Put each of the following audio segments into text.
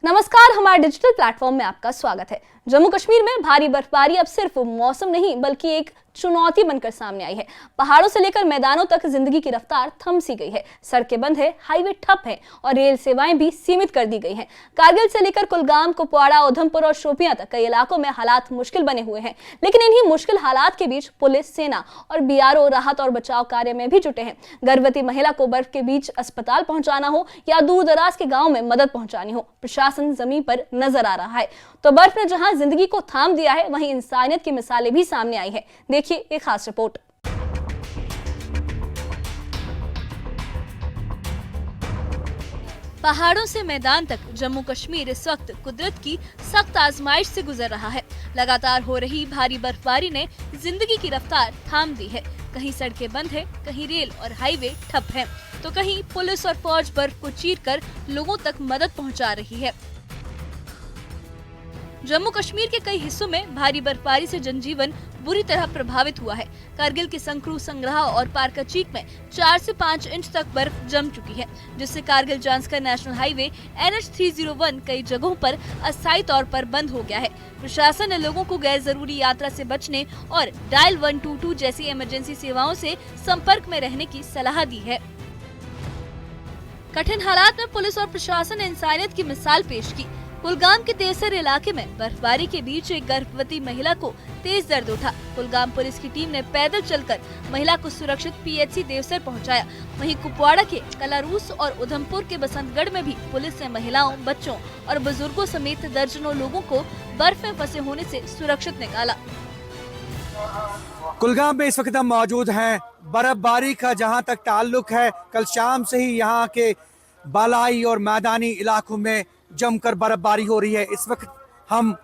नमस्कार, हमारे digital platform में आपका स्वागत है। जम्मू कश्मीर में भारी बर्फबारी अब सिर्फ मौसम नहीं बल्कि एक चुनौती बनकर सामने आई है। पहाड़ों से लेकर मैदानों तक जिंदगी की रफ्तार थम सी गई है। सड़कें बंद है, हाईवे ठप है और रेल सेवाएं भी सीमित कर दी गई हैं। कारगिल से लेकर कुलगाम, कुपवाड़ा, उधमपुर और शोपियां तक कई इलाकों में हालात मुश्किल बने हुए हैं। लेकिन इन्हीं मुश्किल हालात के बीच पुलिस, सेना और बीआरओ राहत और बचाव कार्य में भी जुटे हैं। गर्भवती महिला को बर्फ के बीच अस्पताल पहुंचाना हो या दूर दराज के गाँव में मदद पहुंचानी हो, प्रशासन जमीन पर नजर आ रहा है। तो बर्फ ने जहां जिंदगी को थाम दिया है, वहीं इंसानियत की मिसालें भी सामने आई है। देखिए एक खास रिपोर्ट। पहाड़ों से मैदान तक जम्मू कश्मीर इस वक्त कुदरत की सख्त आजमाइश से गुजर रहा है। लगातार हो रही भारी बर्फबारी ने जिंदगी की रफ्तार थाम दी है। कहीं सड़कें बंद है, कहीं रेल और हाईवे ठप है, तो कहीं पुलिस और फौज बर्फ को चीरकर लोगों तक मदद पहुंचा रही है। जम्मू कश्मीर के कई हिस्सों में भारी बर्फबारी से जनजीवन बुरी तरह प्रभावित हुआ है। कारगिल के संकरू, संग्रह और पारकचीक में 4 से 5 इंच तक बर्फ जम चुकी है, जिससे Kargil Zanskar national highway NH301 कई जगहों पर अस्थायी तौर पर बंद हो गया है। प्रशासन ने लोगों को गैर जरूरी यात्रा से बचने और डायल 122 जैसी इमरजेंसी सेवाओं से संपर्क में रहने की सलाह दी है। कठिन हालात में पुलिस और प्रशासन ने इंसानियत की मिसाल पेश की। कुलगाम के देवसर इलाके में बर्फबारी के बीच एक गर्भवती महिला को तेज दर्द उठा। कुलगाम पुलिस की टीम ने पैदल चलकर महिला को सुरक्षित PHC देवसर पहुंचाया। वहीं कुपवाड़ा के कलारूस और उधमपुर के बसंतगढ़ में भी पुलिस ने महिलाओं, बच्चों और बुजुर्गों समेत दर्जनों लोगों को बर्फ में फंसे होने से सुरक्षित निकाला। कुलगाम में इस वक्त हम मौजूद हैं। बर्फबारी का जहां तक ताल्लुक है, कल शाम से ही यहाँ के बालाई और मैदानी इलाकों में जमकर बर्फबारी हो रही है। इस वक्त हम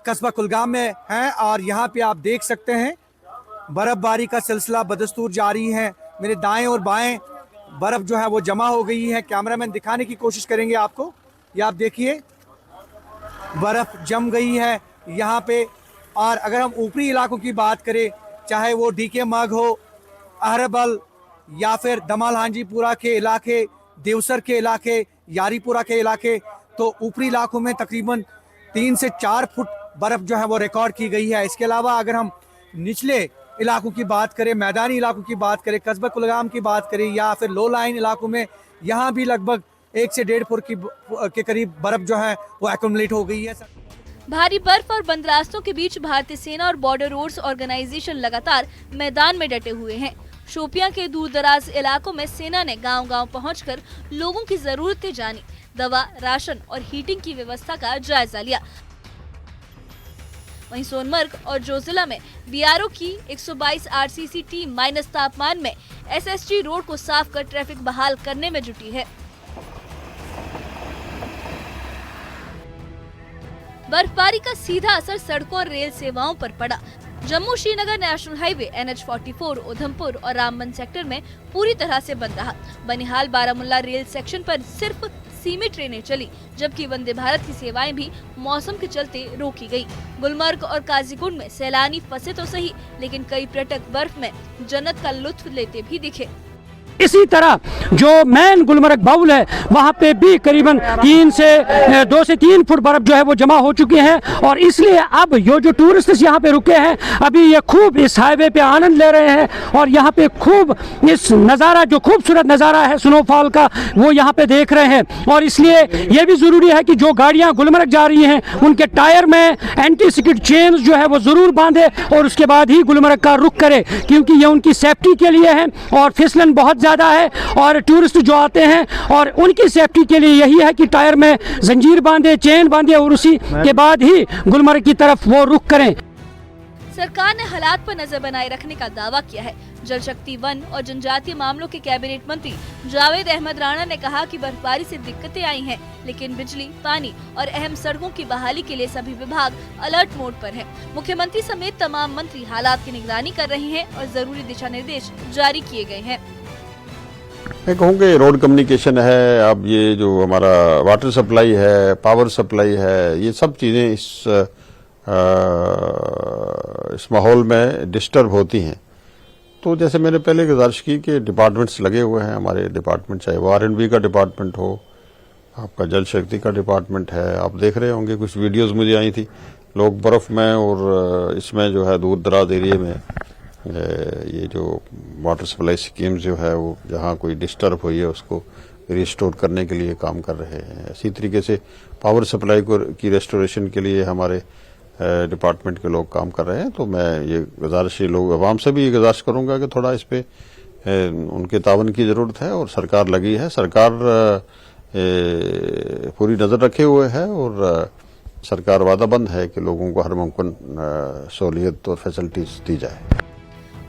कस्बा कुलगाम में हैं और यहाँ पे आप देख सकते हैं बर्फबारी का सिलसिला बदस्तूर जारी है। मेरे दाएं और बाएं बर्फ जो है वो जमा हो गई है। कैमरामैन दिखाने की कोशिश करेंगे आपको। ये आप देखिए बर्फ जम गई है यहाँ पे। और अगर हम ऊपरी इलाकों की बात करें, चाहे वो DK मग हो, अहरबल या फिर दमाल हांजीपुरा के इलाके, देवसर के इलाके, यारीपुरा के इलाके, तो ऊपरी इलाकों में तकरीबन 3 से 4 फुट बर्फ जो है वो रिकॉर्ड की गई है। इसके अलावा अगर हम निचले इलाकों की बात करें, मैदानी इलाकों की बात करें, कस्बा कुलगाम की बात करें या फिर लो लाइन इलाकों में, यहाँ भी लगभग 1 से 1.5 फुट के करीब बर्फ जो है वो एक्युमुलेट हो गई है। भारी बर्फ और बंद रास्तों के बीच भारतीय सेना और बॉर्डर रोड्स ऑर्गेनाइजेशन लगातार मैदान में डटे हुए हैं। शोपियां के दूर दराज इलाकों में सेना ने गांव-गांव पहुंचकर लोगों की जरूरतें जानी, दवा, राशन और हीटिंग की व्यवस्था का जायजा लिया। वहीं सोनमर्ग और जोजिला में BRO की 122 RCC टीम माइनस तापमान में SSG रोड को साफ कर ट्रैफिक बहाल करने में जुटी है। बर्फबारी का सीधा असर सड़कों और रेल सेवाओं पर पड़ा। Jammu Srinagar national highway NH44 Udhampur और रामबन सेक्टर में पूरी तरह से बंद रहा। बनिहाल बारामुल्ला रेल सेक्शन पर सिर्फ सीमित ट्रेनें चली, जबकि वंदे भारत की सेवाएं भी मौसम के चलते रोकी गई। गुलमर्ग और काजीकुंड में सैलानी फंसे तो सही, लेकिन कई पर्यटक बर्फ में जन्नत का लुत्फ लेते भी दिखे। इसी तरह जो मैन गुलमर्ग बाउल है, वहाँ पे भी करीबन 2 से 3 फुट बर्फ जो है वो जमा हो चुके हैं। और इसलिए अब ये जो टूरिस्ट यहाँ पे रुके हैं, अभी ये खूब इस हाईवे पे आनंद ले रहे हैं और यहाँ पे खूब इस नज़ारा, जो खूबसूरत नज़ारा है स्नोफॉल का, वो यहाँ पे देख रहे हैं। और इसलिए ये भी ज़रूरी है कि जो गाड़ियाँ गुलमर्ग जा रही हैं, उनके टायर में एंटी स्किड चेन जो है वो ज़रूर बांधे और उसके बाद ही गुलमर्ग का रुख करे, क्योंकि ये उनकी सेफ्टी के लिए है और फिसलन बहुत ज़्यादा है। और टूरिस्ट जो आते हैं और उनकी सेफ्टी के लिए यही है कि टायर में जंजीर बांधे, चेन बांधे और उसी के बाद ही गुलमर्ग की तरफ वो रुख करें। सरकार ने हालात पर नजर बनाए रखने का दावा किया है। जल शक्ति, वन और जनजातीय मामलों के कैबिनेट मंत्री जावेद अहमद राणा ने कहा कि बर्फबारी से दिक्कतें आई हैं, लेकिन बिजली, पानी और अहम सड़कों की बहाली के लिए सभी विभाग अलर्ट मोड पर हैं। मुख्यमंत्री समेत तमाम मंत्री हालात की निगरानी कर रहे हैं और जरूरी दिशा निर्देश जारी किए गए हैं। मैं कहूँगी रोड कम्युनिकेशन है, अब ये जो हमारा वाटर सप्लाई है, पावर सप्लाई है, ये सब चीज़ें इस माहौल में डिस्टर्ब होती हैं। तो जैसे मैंने पहले गुजारिश की कि डिपार्टमेंट्स लगे हुए हैं, हमारे डिपार्टमेंट, चाहे वो R&B का डिपार्टमेंट हो आपका जल शक्ति का डिपार्टमेंट है। आप देख रहे होंगे कुछ वीडियोस मुझे आई थी, लोग बर्फ में और इसमें जो है दूर दराज एरिया में ये जो वाटर सप्लाई स्कीम जो है वो जहाँ कोई डिस्टर्ब हुई है उसको रिस्टोर करने के लिए काम कर रहे हैं। इसी तरीके से पावर सप्लाई की रेस्टोरेशन के लिए हमारे डिपार्टमेंट के लोग काम कर रहे हैं। तो मैं ये गुजारिश लोग अवाम से भी ये गुजारिश करूंगा कि थोड़ा इस पे उनके तावन की जरूरत है और सरकार लगी है, सरकार पूरी नजर रखे हुए है और सरकार वादाबंद है कि लोगों को हर मुमकिन सहूलियत और फैसिलिटीज दी जाए।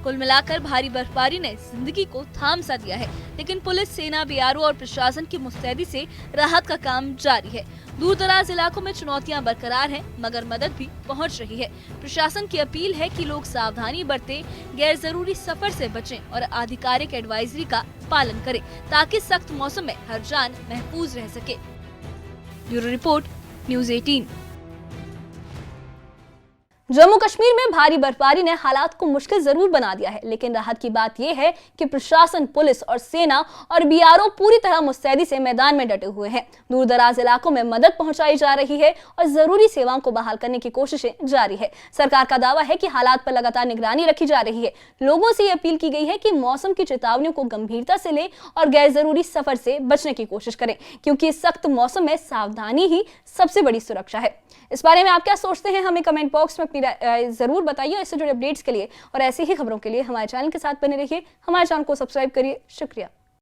कुल मिलाकर भारी बर्फबारी ने जिंदगी को थाम सा दिया है, लेकिन पुलिस, सेना, बीआरओ और प्रशासन की मुस्तैदी से राहत का काम जारी है। दूर दराज इलाकों में चुनौतियां बरकरार हैं, मगर मदद भी पहुंच रही है। प्रशासन की अपील है कि लोग सावधानी बरतें, गैर जरूरी सफर से बचें और आधिकारिक एडवाइजरी का पालन करें, ताकि सख्त मौसम में हर जान महफूज रह सके। Bureau report, news 18। Jammu Kashmir में भारी बर्फबारी ने हालात को मुश्किल जरूर बना दिया है, लेकिन राहत की बात यह है कि प्रशासन, पुलिस और सेना और बीआरओ पूरी तरह मुस्तैदी से मैदान में डटे हुए हैं। दूर दराज इलाकों में मदद पहुंचाई जा रही है और जरूरी सेवाओं को बहाल करने की कोशिशें जारी है। सरकार का दावा है कि हालात पर लगातार निगरानी रखी जा रही है। लोगों से ये अपील की गई है कि मौसम की चेतावनियों को गंभीरता से लें और गैर जरूरी सफर से बचने की कोशिश करें, क्योंकि इस सख्त मौसम में सावधानी ही सबसे बड़ी सुरक्षा है। इस बारे में आप क्या सोचते हैं, हमें कमेंट बॉक्स में अपनी राय जरूर बताइए। इससे जुड़े अपडेट्स के लिए और ऐसी ही खबरों के लिए हमारे चैनल के साथ बने रहिए। हमारे चैनल को सब्सक्राइब करिए। शुक्रिया।